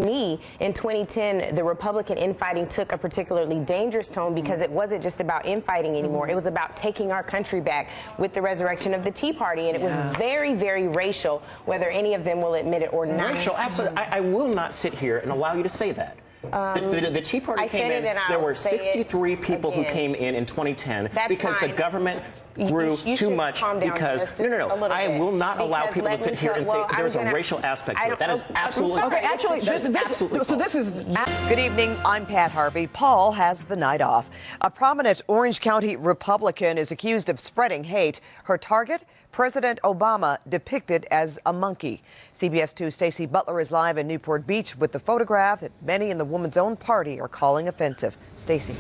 Me, in 2010, the Republican infighting took a particularly dangerous tone because it wasn't just about infighting anymore. It was about taking our country back with the resurrection of the Tea Party, and it was very, very racial, whether any of them will admit it or not. Racial, absolutely. I will not sit here and allow you to say that. The Tea Party came in. There were 63 people who came in 2010 because the government grew too much because I will not allow people to sit here and say there's a racial aspect to it. That is absolutely Good evening. I'm Pat Harvey. Paul has the night off. A prominent Orange County Republican is accused of spreading hate. Her target, President Obama, depicted as a monkey. CBS 2's Stacey Butler is live in Newport Beach with the photograph that many in the woman's own party are calling offensive. Stacey.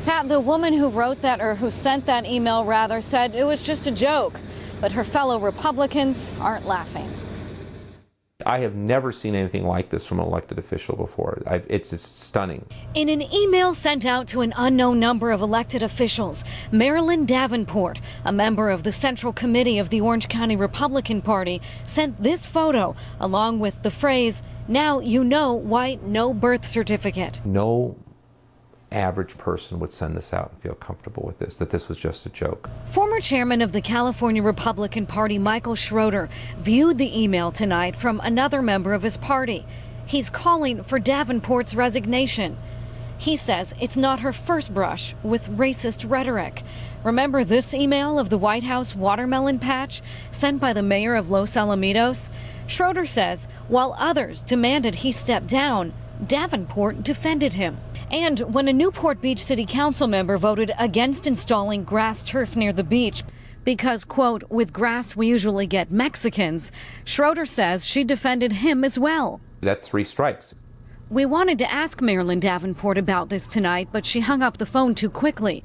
Pat, the woman who wrote that, or who sent that email rather, said it was just a joke, but her fellow Republicans aren't laughing. I have never seen anything like this from an elected official before. It's just stunning. In an email sent out to an unknown number of elected officials, Marilyn Davenport, a member of the Central Committee of the Orange County Republican Party, sent this photo along with the phrase, "Now you know why no birth certificate." No average person would send this out and feel comfortable with this, that this was just a joke. Former chairman of the California Republican Party, Michael Schroeder, viewed the email tonight from another member of his party. He's calling for Davenport's resignation. He says it's not her first brush with racist rhetoric. Remember this email of the White House watermelon patch sent by the mayor of Los Alamitos? Schroeder says while others demanded he step down, Davenport defended him. And when a Newport Beach City Council member voted against installing grass turf near the beach because, quote, with grass we usually get Mexicans, Schroeder says she defended him as well. That's 3 strikes. We wanted to ask Marilyn Davenport about this tonight, but she hung up the phone too quickly.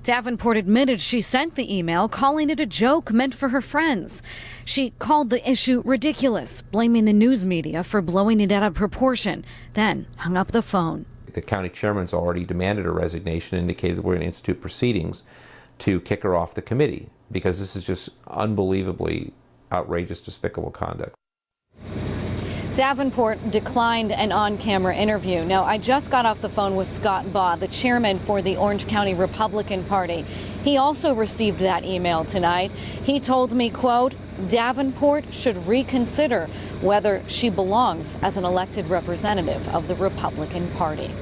Davenport admitted she sent the email, calling it a joke meant for her friends. She called the issue ridiculous, blaming the news media for blowing it out of proportion, then hung up the phone. The county chairman's already demanded her resignation, indicated that we're going to institute proceedings to kick her off the committee because this is just unbelievably outrageous, despicable conduct. Davenport declined an on-camera interview. Now, I just got off the phone with Scott Baugh, the chairman for the Orange County Republican Party. He also received that email tonight. He told me, quote, Davenport should reconsider whether she belongs as an elected representative of the Republican Party.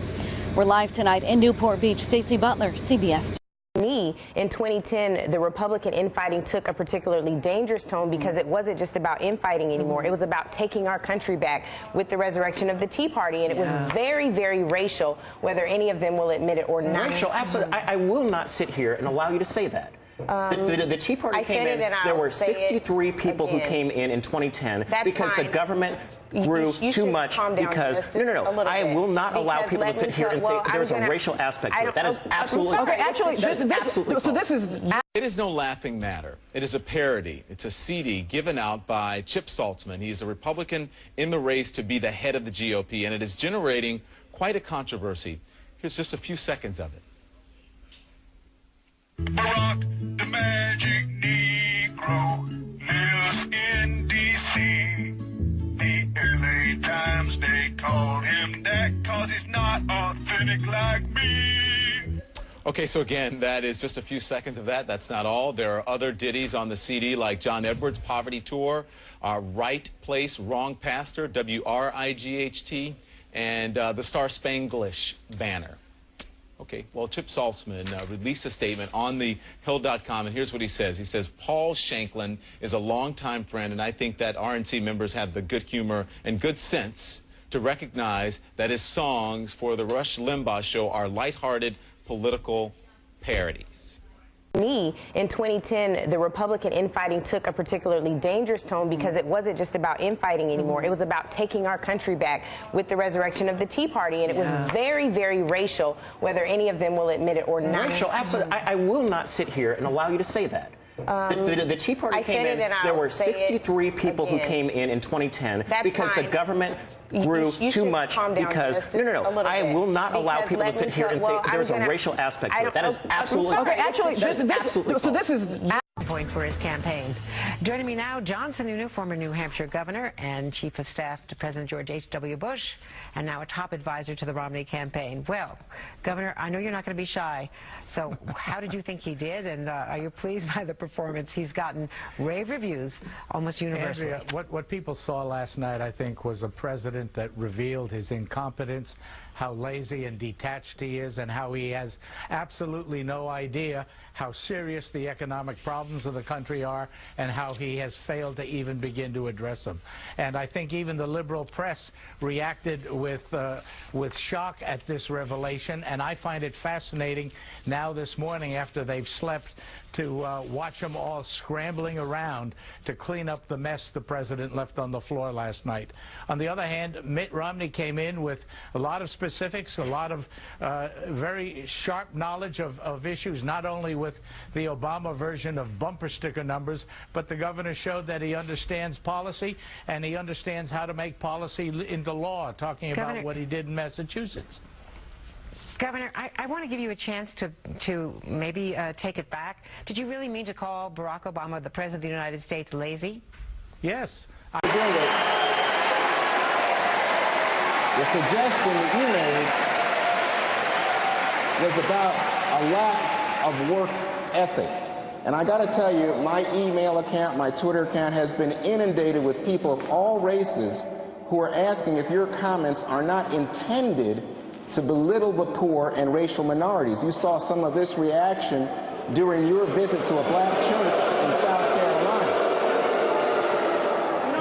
We're live tonight in Newport Beach. Stacey Butler, CBS 2. Me, in 2010, the Republican infighting took a particularly dangerous tone because it wasn't just about infighting anymore. It was about taking our country back with the resurrection of the Tea Party, and it was very, very racial, whether any of them will admit it or not. racial, absolutely. I will not sit here and allow you to say that. The Tea Party came in. There were 63 people who came in 2010 because the government grew too much because I will not allow people to sit here and say there's a racial aspect to it. That is absolutely It is no laughing matter. It is a parody. It's a CD given out by Chip Saltzman. He is a Republican in the race to be the head of the GOP, and it is generating quite a controversy. Here's just a few seconds of it. Rock the magic Negro lives in D.C. The L.A. Times, they called him that cause he's not authentic like me. Okay, so again, that is just a few seconds of that. That's not all. There are other ditties on the CD like John Edwards' Poverty Tour, Right Place, Wrong Pastor, WRIGHT, and the Star Spanglish Banner. Okay, well, Chip Saltzman released a statement on the Hill.com, and here's what he says. He says, Paul Shanklin is a longtime friend, and I think that RNC members have the good humor and good sense to recognize that his songs for the Rush Limbaugh show are lighthearted political parodies. Me, in 2010, the Republican infighting took a particularly dangerous tone because it wasn't just about infighting anymore. It was about taking our country back with the resurrection of the Tea Party, and it was very, very racial, whether any of them will admit it or not. racial, absolutely. I will not sit here and allow you to say that. The Tea Party came in. There were 63 people who came in 2010 because the government grew too much because I will not allow people to sit here and say there's a racial aspect to it. That is absolutely point for his campaign. Joining me now, John Sununu, former New Hampshire governor and chief of staff to President George H.W. Bush, and now a top advisor to the Romney campaign. Well, Governor, I know you're not going to be shy, so how did you think he did, and are you pleased by the performance? He's gotten rave reviews almost universally. Andrea, what people saw last night, I think, was a president that revealed his incompetence, how lazy and detached he is, and how he has absolutely no idea how serious the economic problems of the country are and how he has failed to even begin to address them. And I think even the liberal press reacted with shock at this revelation, and I find it fascinating now this morning after they've slept to watch them all scrambling around to clean up the mess the president left on the floor last night. On the other hand, Mitt Romney came in with a lot of specifics, a lot of very sharp knowledge of issues, not only with the Obama version of bumper sticker numbers, but the governor showed that he understands policy and he understands how to make policy into law, talking about what he did in Massachusetts. Governor, I want to give you a chance to maybe take it back. Did you really mean to call Barack Obama, the President of the United States, lazy? Yes. The suggestion that you made was about a lack of work ethic. And I got to tell you, my email account, my Twitter account has been inundated with people of all races who are asking if your comments are not intended to belittle the poor and racial minorities. You saw some of this reaction during your visit to a black church in South Carolina.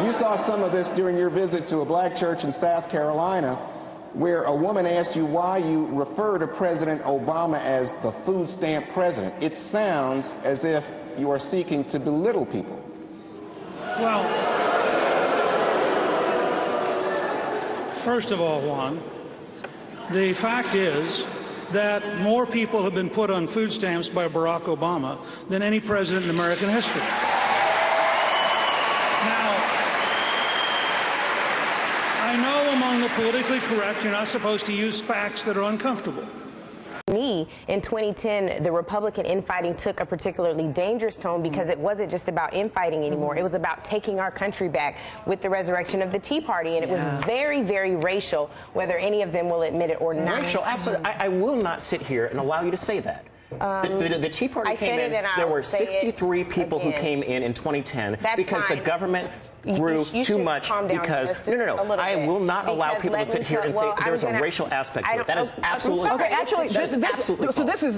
You saw some of this during your visit to a black church in South Carolina, where a woman asked you why you refer to President Obama as the food stamp president. It sounds as if you are seeking to belittle people. Well, first of all, Juan, the fact is that more people have been put on food stamps by Barack Obama than any president in American history. Now, I know among the politically correct, you're not supposed to use facts that are uncomfortable. In 2010, the Republican infighting took a particularly dangerous tone because it wasn't just about infighting anymore. It was about taking our country back with the resurrection of the Tea Party. And it was very, very racial, whether any of them will admit it or not. Racial, absolutely. I will not sit here and allow you to say that. The Tea Party came in. There were 63 people who came in 2010 because the government grew too much because I will not allow people to sit here and say there's a racial aspect to it. That is absolutely okay. Actually, this is.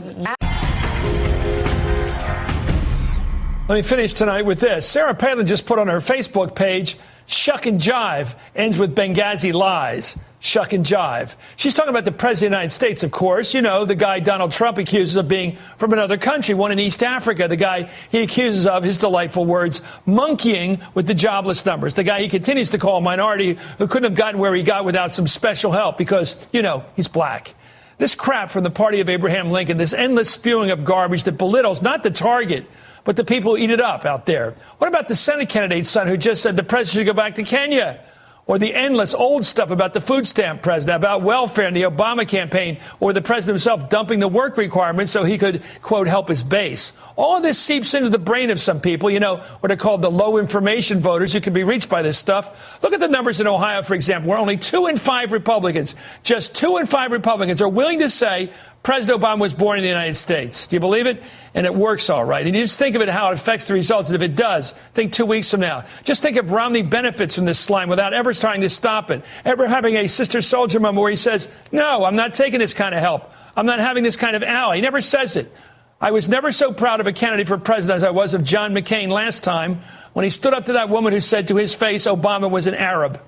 Let me finish tonight with this. Sarah Palin just put on her Facebook page, "Shuck and jive ends with Benghazi lies." Shuck and jive. She's talking about the President of the United States, of course. You know, the guy Donald Trump accuses of being from another country, one in East Africa. The guy he accuses of, his delightful words, monkeying with the jobless numbers. The guy he continues to call a minority who couldn't have gotten where he got without some special help because, you know, he's black. This crap from the party of Abraham Lincoln, this endless spewing of garbage that belittles not the target, but the people who eat it up out there. What about the Senate candidate's son who just said the president should go back to Kenya? Or the endless old stuff about the food stamp president, about welfare and the Obama campaign, or the president himself dumping the work requirements so he could, quote, help his base. All of this seeps into the brain of some people, you know, what are called the low information voters who can be reached by this stuff. Look at the numbers in Ohio, for example, where only 2 in 5 Republicans, just 2 in 5 Republicans are willing to say President Obama was born in the United States. Do you believe it? And it works all right. And you just think of it, how it affects the results. And if it does, think 2 weeks from now. Just think if Romney benefits from this slime without ever trying to stop it, ever having a Sister Soldier moment where he says, no, I'm not taking this kind of help. I'm not having this kind of ally. He never says it. I was never so proud of a candidate for president as I was of John McCain last time when he stood up to that woman who said to his face Obama was an Arab.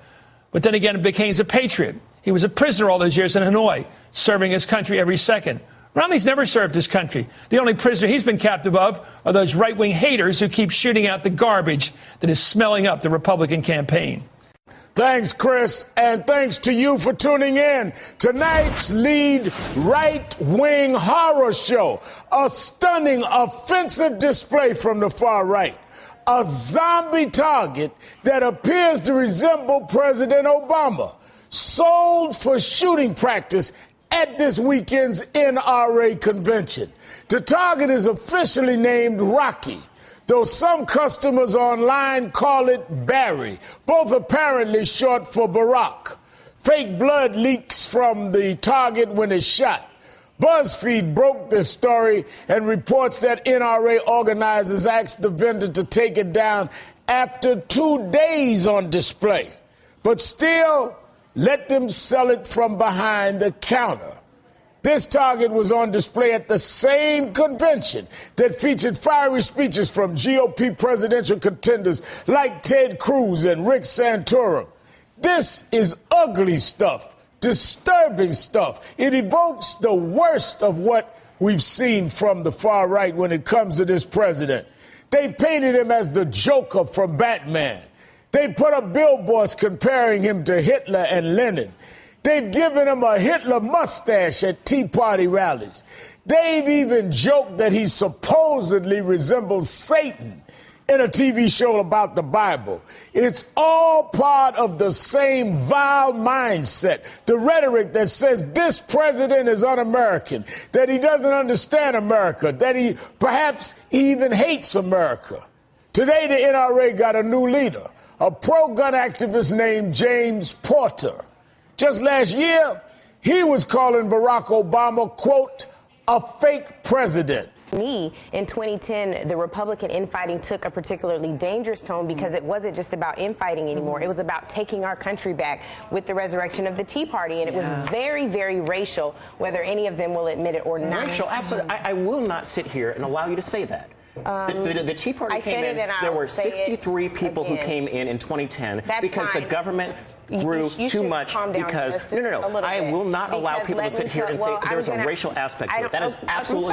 But then again, McCain's a patriot. He was a prisoner all those years in Hanoi, serving his country every second. Romney's never served his country. The only prisoner he's been captive of are those right-wing haters who keep shooting out the garbage that is smelling up the Republican campaign. Thanks, Chris, and thanks to you for tuning in. Tonight's lead right-wing horror show, a stunning, offensive display from the far right. A zombie target that appears to resemble President Obama, sold for shooting practice at this weekend's NRA convention. The target is officially named Rocky. though some customers online call it Barry, both apparently short for Barack. Fake blood leaks from the target when it's shot. BuzzFeed broke this story and reports that NRA organizers asked the vendor to take it down after 2 days on display, but still let them sell it from behind the counter. This target was on display at the same convention that featured fiery speeches from GOP presidential contenders like Ted Cruz and Rick Santorum. This is ugly stuff. Disturbing stuff. It evokes the worst of what we've seen from the far right when it comes to this president. They painted him as the Joker from Batman. They put up billboards comparing him to Hitler and Lenin. They've given him a Hitler mustache at Tea Party rallies. They've even joked that he supposedly resembles Satan in a TV show about the Bible. It's all part of the same vile mindset, the rhetoric that says this president is un-American, that he doesn't understand America, that he perhaps even hates America. Today, the NRA got a new leader, a pro-gun activist named James Porter. Just last year, he was calling Barack Obama, quote, a fake president. In 2010, the Republican infighting took a particularly dangerous tone because it wasn't just about infighting anymore. It was about taking our country back with the resurrection of the Tea Party. And it was very, very racial, whether any of them will admit it or not. Racial, absolutely. I will not sit here and allow you to say that. The Tea Party came in. There were 63 people who came in 2010 because the government grew too much because I will not allow people to sit here and say there's a racial aspect to it. That is absolutely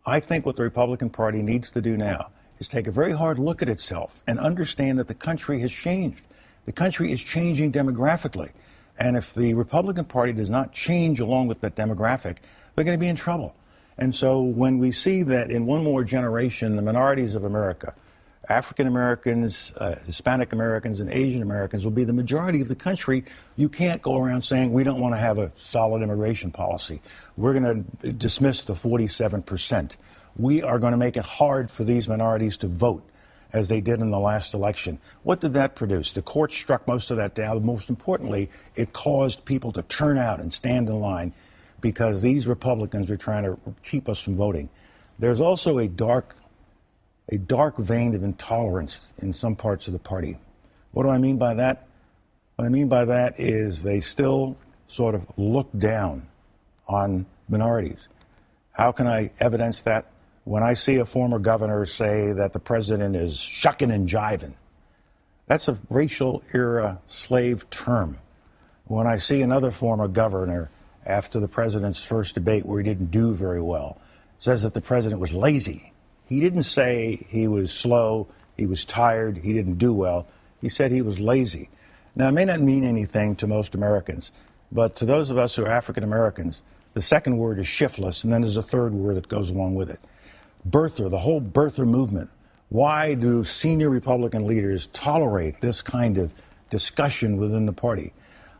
I think what the Republican Party needs to do now is take a very hard look at itself and understand that the country has changed. The country is changing demographically. And if the Republican Party does not change along with that demographic, they're going to be in trouble. And so when we see that in one more generation, the minorities of America, African Americans, Hispanic Americans, and Asian Americans will be the majority of the country, you can't go around saying we don't want to have a solid immigration policy. We're going to dismiss the 47%. We are going to make it hard for these minorities to vote, as they did in the last election. What did that produce? The court struck most of that down. Most importantly, it caused people to turn out and stand in line because these Republicans are trying to keep us from voting. There's also a dark vein of intolerance in some parts of the party. What do I mean by that? What I mean by that is they still sort of look down on minorities. How can I evidence that? When I see a former governor say that the president is shucking and jiving, that's a racial era slave term. When I see another former governor after the president's first debate where he didn't do very well, says that the president was lazy. He didn't say he was slow, he was tired, he didn't do well. He said he was lazy. Now, it may not mean anything to most Americans, but to those of us who are African Americans, the second word is shiftless, and then there's a third word that goes along with it. Birther, the whole birther movement. Why do senior Republican leaders tolerate this kind of discussion within the party?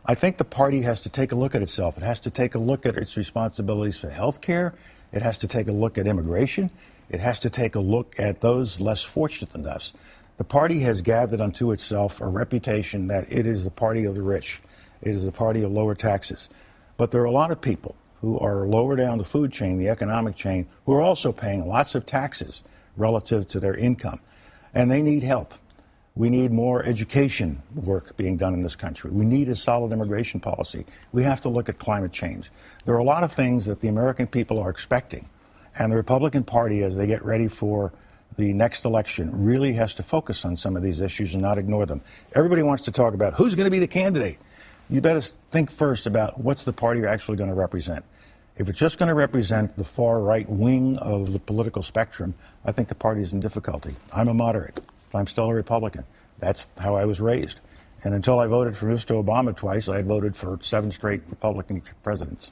I think the party has to take a look at itself. It has to take a look at its responsibilities for health care. It has to take a look at immigration. It has to take a look at those less fortunate than us. The party has gathered unto itself a reputation that it is the party of the rich. It is the party of lower taxes. But there are a lot of people who are lower down the food chain, the economic chain, who are also paying lots of taxes relative to their income. And they need help. We need more education work being done in this country. We need a solid immigration policy. We have to look at climate change. There are a lot of things that the American people are expecting. And the Republican Party, as they get ready for the next election, really has to focus on some of these issues and not ignore them. Everybody wants to talk about who's going to be the candidate. You better think first about what's the party you're actually going to represent. If it's just going to represent the far right wing of the political spectrum, I think the party is in difficulty. I'm a moderate, but I'm still a Republican. That's how I was raised. And until I voted for Mr. Obama twice, I had voted for 7 straight Republican presidents.